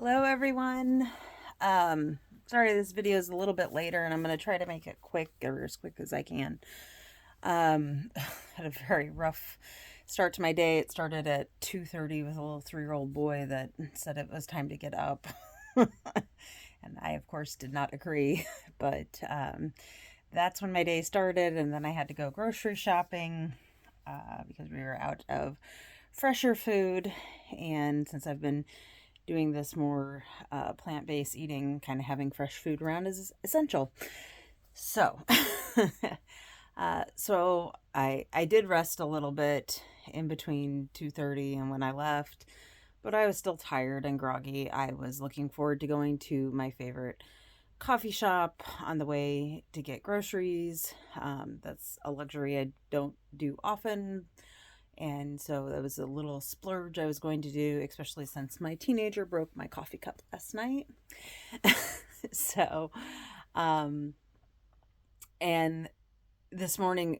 Hello everyone. Sorry this video is a little bit later and I'm going to try to make it quick or as quick as I can. Had a very rough start to my day. It started at 2:30 with a little 3-year-old boy that said it was time to get up. And I of course did not agree, but that's when my day started, and then I had to go grocery shopping because we were out of fresher food. And since I've been doing this more plant-based eating, kind of having fresh food around is essential. So, so I did rest a little bit in between 2:30 and when I left, but I was still tired and groggy. I was looking forward to going to my favorite coffee shop on the way to get groceries. That's a luxury I don't do often. And so that was a little splurge I was going to do, especially since my teenager broke my coffee cup last night. so, um, and this morning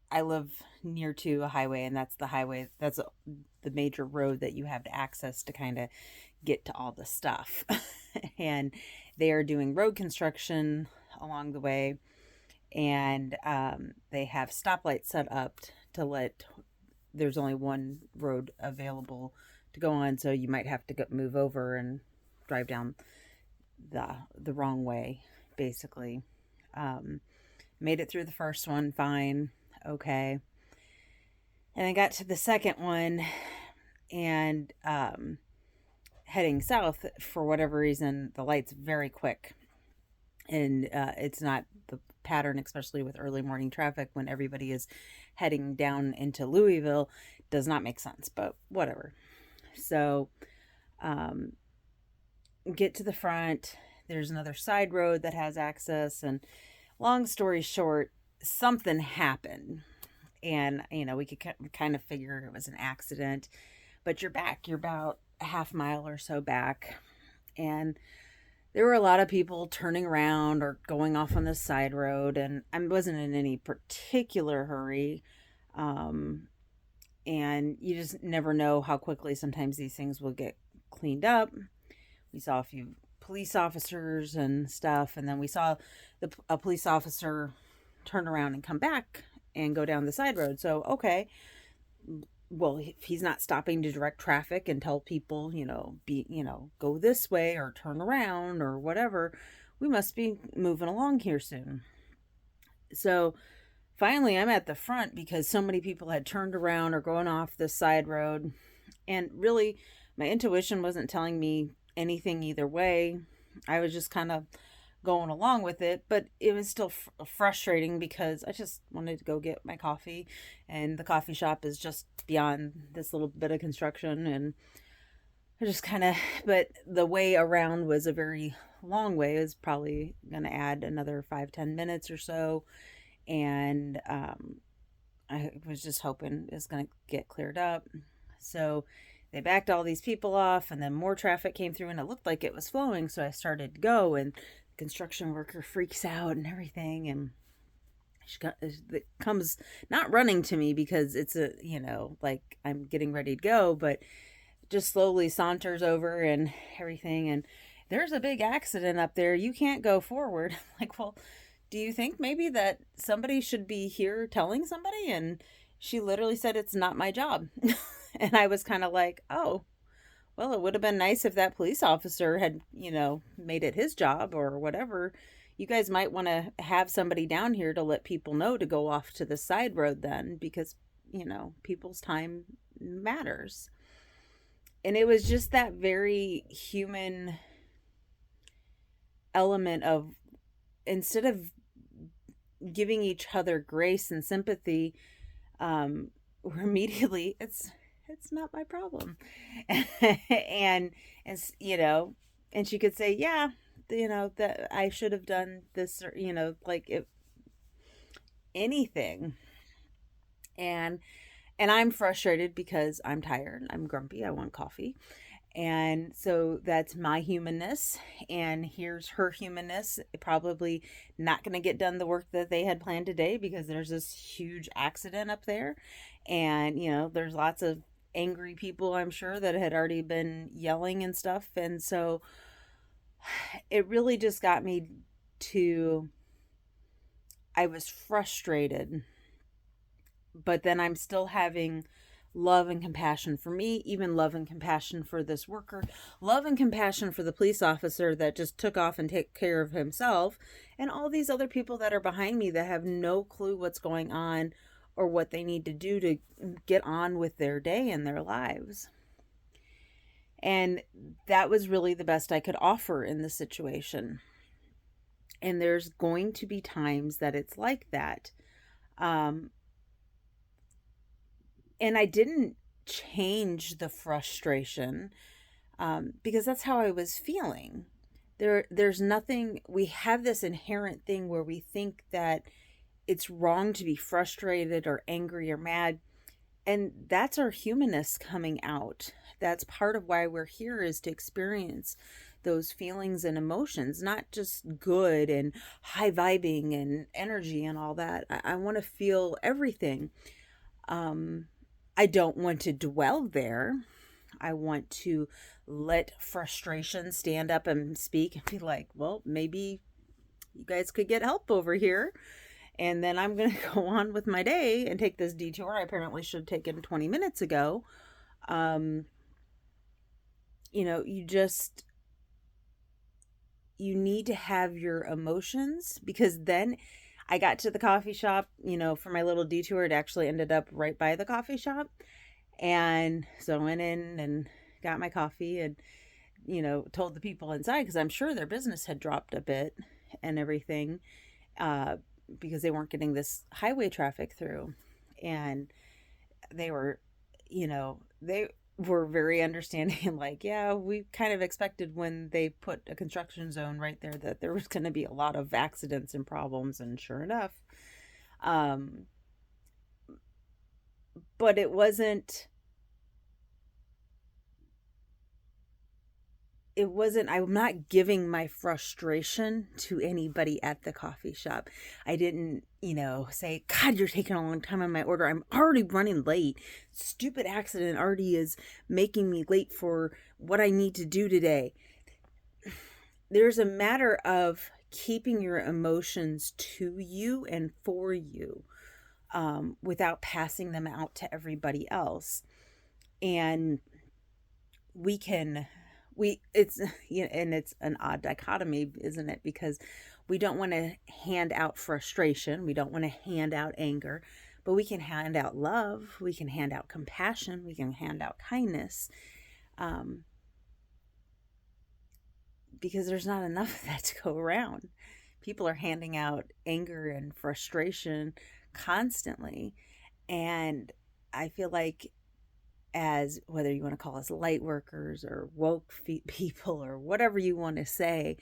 I live near to a highway, and that's the major road that you have to access to kind of get to all the stuff. And they are doing road construction along the way, and they have stoplights set up to let there's only one road available to go on, so you might have to move over and drive down the wrong way, basically. Made it through the first one fine, okay, and I got to the second one, and heading south, for whatever reason the light's very quick, and it's not the pattern, especially with early morning traffic when everybody is heading down into Louisville. Does not make sense, but whatever. So get to the front, there's another side road that has access, and long story short, something happened, and we could kind of figure it was an accident, but you're about a half mile or so back, and there were a lot of people turning around or going off on the side road, and I wasn't in any particular hurry. And you just never know how quickly sometimes these things will get cleaned up. We saw a few police officers and stuff, and then we saw a police officer turn around and come back and go down the side road. So, okay, well, if he's not stopping to direct traffic and tell people, go this way or turn around or whatever, we must be moving along here soon. So finally, I'm at the front because so many people had turned around or going off the side road. And really, my intuition wasn't telling me anything either way. I was just kind of going along with it, but it was still frustrating because I just wanted to go get my coffee, and the coffee shop is just beyond this little bit of construction, and I just kind of, but the way around was a very long way. It was probably going to add another 5-10 minutes or so, and I was just hoping it was going to get cleared up. So they backed all these people off, and then more traffic came through, and it looked like it was flowing, so I started to go, and the construction worker freaks out and everything, and it comes not running to me because it's like I'm getting ready to go, but just slowly saunters over and everything, and there's a big accident up there, you can't go forward. Like, well, do you think maybe that somebody should be here telling somebody? And she literally said, it's not my job. And I was kind of like, oh, well, it would have been nice if that police officer had, made it his job or whatever. You guys might want to have somebody down here to let people know to go off to the side road then, because, people's time matters. And it was just that very human element of, instead of giving each other grace and sympathy, we're immediately, it's not my problem. and and she could say, yeah, that I should have done this, or like if anything. And I'm frustrated because I'm tired, I'm grumpy, I want coffee. And so that's my humanness, and here's her humanness, probably not going to get done the work that they had planned today because there's this huge accident up there, and there's lots of angry people, I'm sure, that had already been yelling and stuff. And so it really just got me to, I was frustrated, but then I'm still having love and compassion for me, even love and compassion for this worker, love and compassion for the police officer that just took off and take care of himself, and all these other people that are behind me that have no clue what's going on or what they need to do to get on with their day and their lives. And that was really the best I could offer in the situation. And there's going to be times that it's like that. Um, and I didn't change the frustration, because that's how I was feeling. There's nothing. We have this inherent thing where we think that it's wrong to be frustrated or angry or mad, and that's our humanness coming out. That's part of why we're here, is to experience those feelings and emotions, not just good and high vibing and energy and all that. I want to feel everything. I don't want to dwell there. I want to let frustration stand up and speak and be like, well, maybe you guys could get help over here. And then I'm going to go on with my day and take this detour I apparently should have taken 20 minutes ago. Um, you need to have your emotions, because then I got to the coffee shop, for my little detour. It actually ended up right by the coffee shop. And so I went in and got my coffee and, told the people inside, because I'm sure their business had dropped a bit and everything, because they weren't getting this highway traffic through. And they were, they were very understanding and like, yeah, we kind of expected when they put a construction zone right there that there was going to be a lot of accidents and problems. And sure enough, um, but it wasn't I'm not giving my frustration to anybody at the coffee shop. I didn't, say, God, you're taking a long time on my order. I'm already running late. Stupid accident already is making me late for what I need to do today. There's a matter of keeping your emotions to you and for you, without passing them out to everybody else. And we can it's and it's an odd dichotomy, isn't it? Because we don't want to hand out frustration, we don't want to hand out anger, but we can hand out love, we can hand out compassion, we can hand out kindness, because there's not enough of that to go around. People are handing out anger and frustration constantly, and I feel like, as whether you want to call us light workers or woke people or whatever you want to say,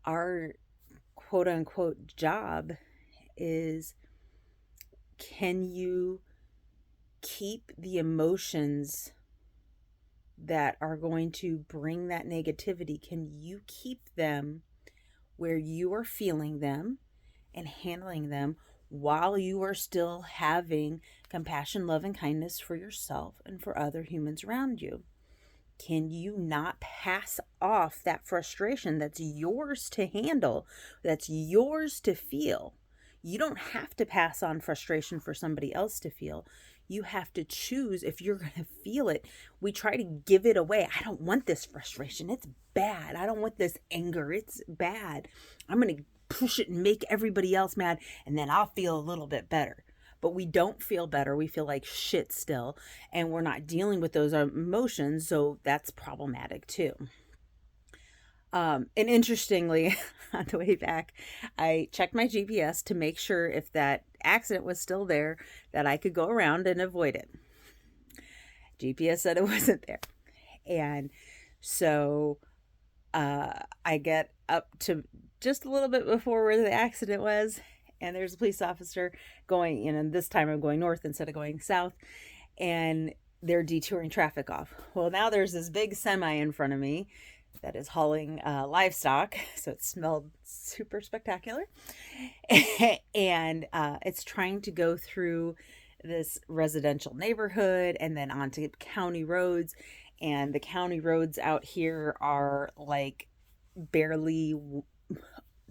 our quote unquote job is, can you keep the emotions that are going to bring that negativity, can you keep them where you are feeling them and handling them, while you are still having compassion, love, and kindness for yourself and for other humans around you? Can you not pass off that frustration that's yours to handle, that's yours to feel? You don't have to pass on frustration for somebody else to feel. You have to choose if you're going to feel it. We try to give it away. I don't want this frustration. It's bad. I don't want this anger. It's bad. I'm going to push it and make everybody else mad, and then I'll feel a little bit better. But we don't feel better. We feel like shit still, and we're not dealing with those emotions, so that's problematic too. And interestingly, on the way back, I checked my GPS to make sure if that accident was still there, that I could go around and avoid it. GPS said it wasn't there. And so I get up to just a little bit before where the accident was, and there's a police officer going, this time I'm going north instead of going south, and they're detouring traffic off. Well, now there's this big semi in front of me that is hauling livestock, so it smelled super spectacular, and it's trying to go through this residential neighborhood and then onto county roads. And the county roads out here are like barely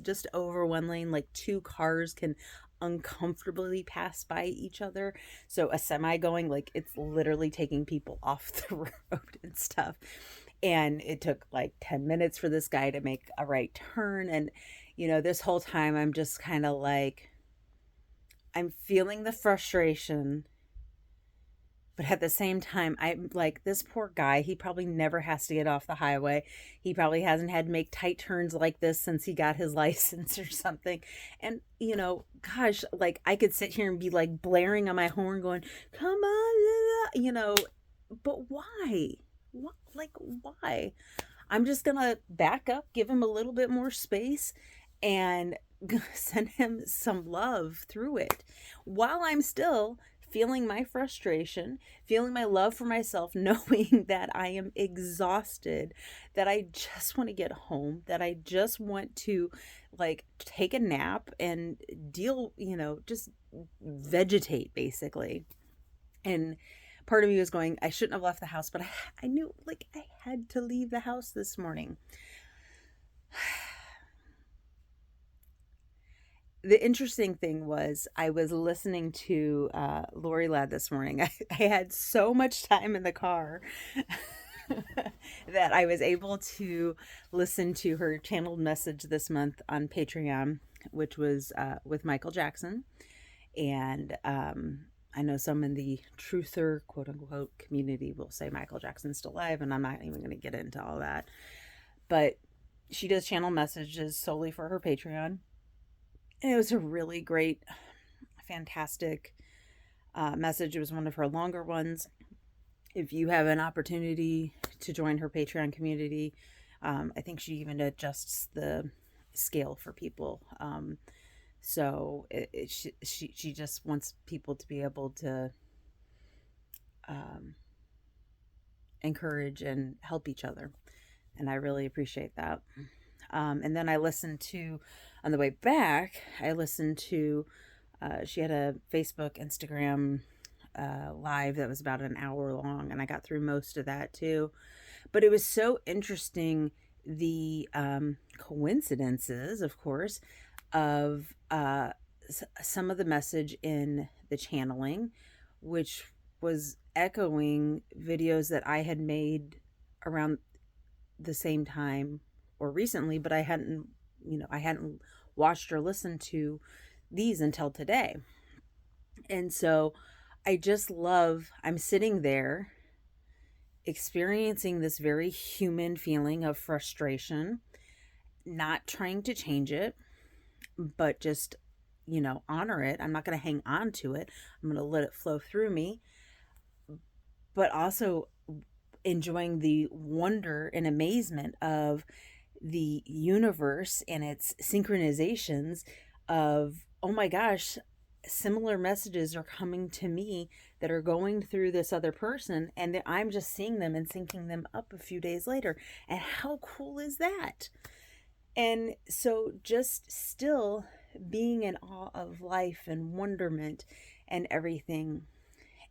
just over one lane, like two cars can uncomfortably pass by each other. So a semi going, like it's literally taking people off the road and stuff. And it took like 10 minutes for this guy to make a right turn. And, this whole time I'm just kind of like, I'm feeling the frustration, but at the same time, I'm like, this poor guy, he probably never has to get off the highway. He probably hasn't had to make tight turns like this since he got his license or something. And, gosh, like I could sit here and be like blaring on my horn going, come on, but why? What? Like, why? I'm just going to back up, give him a little bit more space, and send him some love through it while I'm still feeling my frustration, feeling my love for myself, knowing that I am exhausted, that I just want to get home, that I just want to like take a nap and deal, just vegetate basically. And part of me was going, I shouldn't have left the house, but I knew like I had to leave the house this morning. The interesting thing was I was listening to Lori Ladd this morning. I had so much time in the car that I was able to listen to her channeled message this month on Patreon, which was with Michael Jackson. And I know some in the truther, quote unquote, community will say Michael Jackson's still alive, and I'm not even going to get into all that. But she does channel messages solely for her Patreon. And it was a really great, fantastic message. It was one of her longer ones. If you have an opportunity to join her Patreon community, I think she even adjusts the scale for people. So she just wants people to be able to encourage and help each other. And I really appreciate that. And then I listened to, on the way back, she had a Facebook, Instagram live that was about an hour long, and I got through most of that too. But it was so interesting, the coincidences, of course, of some of the message in the channeling, which was echoing videos that I had made around the same time or recently, but I hadn't watched or listened to these until today. And so I'm sitting there experiencing this very human feeling of frustration, not trying to change it, but just, honor it. I'm not going to hang on to it. I'm going to let it flow through me, but also enjoying the wonder and amazement of the universe and its synchronizations of, oh my gosh, similar messages are coming to me that are going through this other person, and I'm just seeing them and syncing them up a few days later. And how cool is that? And so just still being in awe of life and wonderment and everything.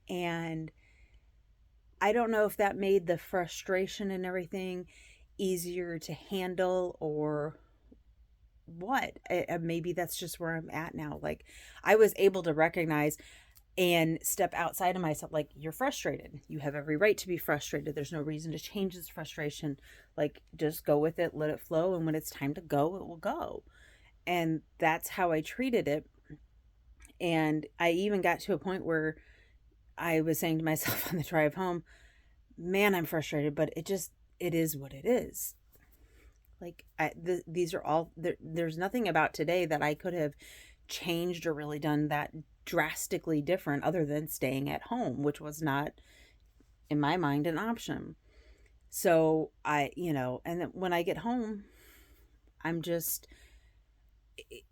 And I don't know if that made the frustration and everything easier to handle or what. Maybe that's just where I'm at now. Like, I was able to recognize and step outside of myself. Like, you're frustrated. You have every right to be frustrated. There's no reason to change this frustration. Like, just go with it, let it flow. And when it's time to go, it will go. And that's how I treated it. And I even got to a point where I was saying to myself on the drive home, man, I'm frustrated, but it is what it is. Like, these are all, there's nothing about today that I could have changed or really done that drastically different other than staying at home, which was not, in my mind, an option. So and then when I get home, I'm just,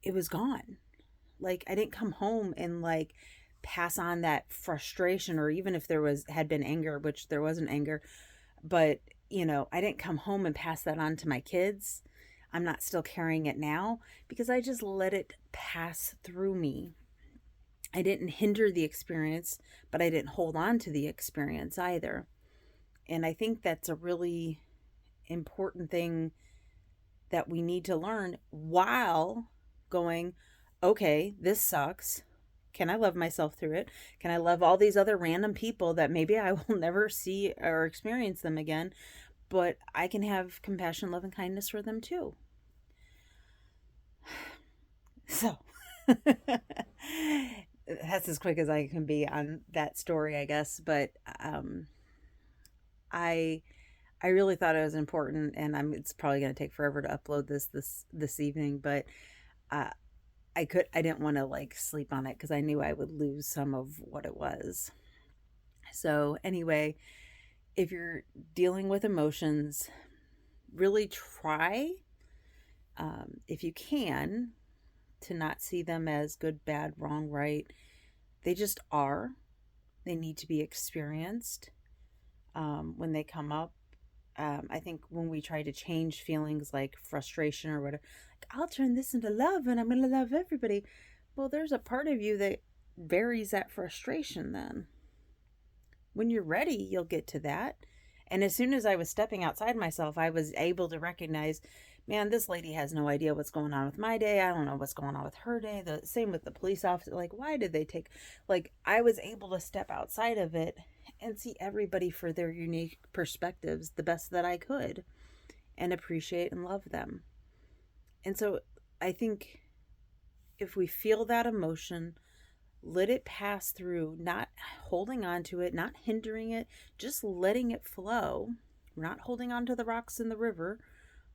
it was gone. Like, I didn't come home and like pass on that frustration, or even if had been anger, which there wasn't anger, but I didn't come home and pass that on to my kids. I'm not still carrying it now because I just let it pass through me. I didn't hinder the experience, but I didn't hold on to the experience either. And I think that's a really important thing that we need to learn while going, okay, this sucks. Can I love myself through it? Can I love all these other random people that maybe I will never see or experience them again? But I can have compassion, love, and kindness for them too. So that's as quick as I can be on that story, I guess. But I I really thought it was important, and it's probably going to take forever to upload this evening. But uh, I didn't want to like sleep on it because I knew I would lose some of what it was. So anyway, if you're dealing with emotions, really try, if you can, to not see them as good, bad, wrong, right. They just are. They need to be experienced when they come up. I think when we try to change feelings like frustration or whatever, like, I'll turn this into love and I'm going to love everybody. Well, there's a part of you that varies that frustration then. When you're ready, you'll get to that. And as soon as I was stepping outside myself, I was able to recognize, man, this lady has no idea what's going on with my day. I don't know what's going on with her day. The same with the police officer. Like, why did they take, like, I was able to step outside of it and see everybody for their unique perspectives the best that I could and appreciate and love them. And so I think if we feel that emotion, let it pass through, not holding on to it, not hindering it, just letting it flow. We're not holding on to the rocks in the river,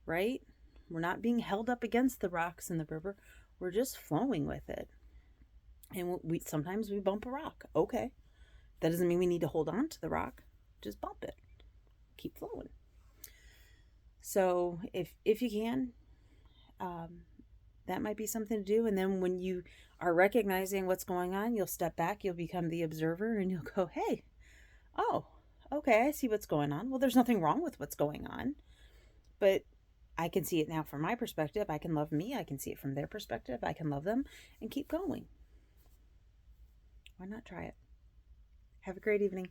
right? We're not being held up against the rocks in the river. We're just flowing with it. And we sometimes we bump a rock. Okay. That doesn't mean we need to hold on to the rock. Just bump it. Keep flowing. So if you can, that might be something to do. And then when you are recognizing what's going on, you'll step back, you'll become the observer, and you'll go, hey, oh, okay, I see what's going on. Well, there's nothing wrong with what's going on, but I can see it now from my perspective. I can love me. I can see it from their perspective. I can love them and keep going. Why not try it? Have a great evening.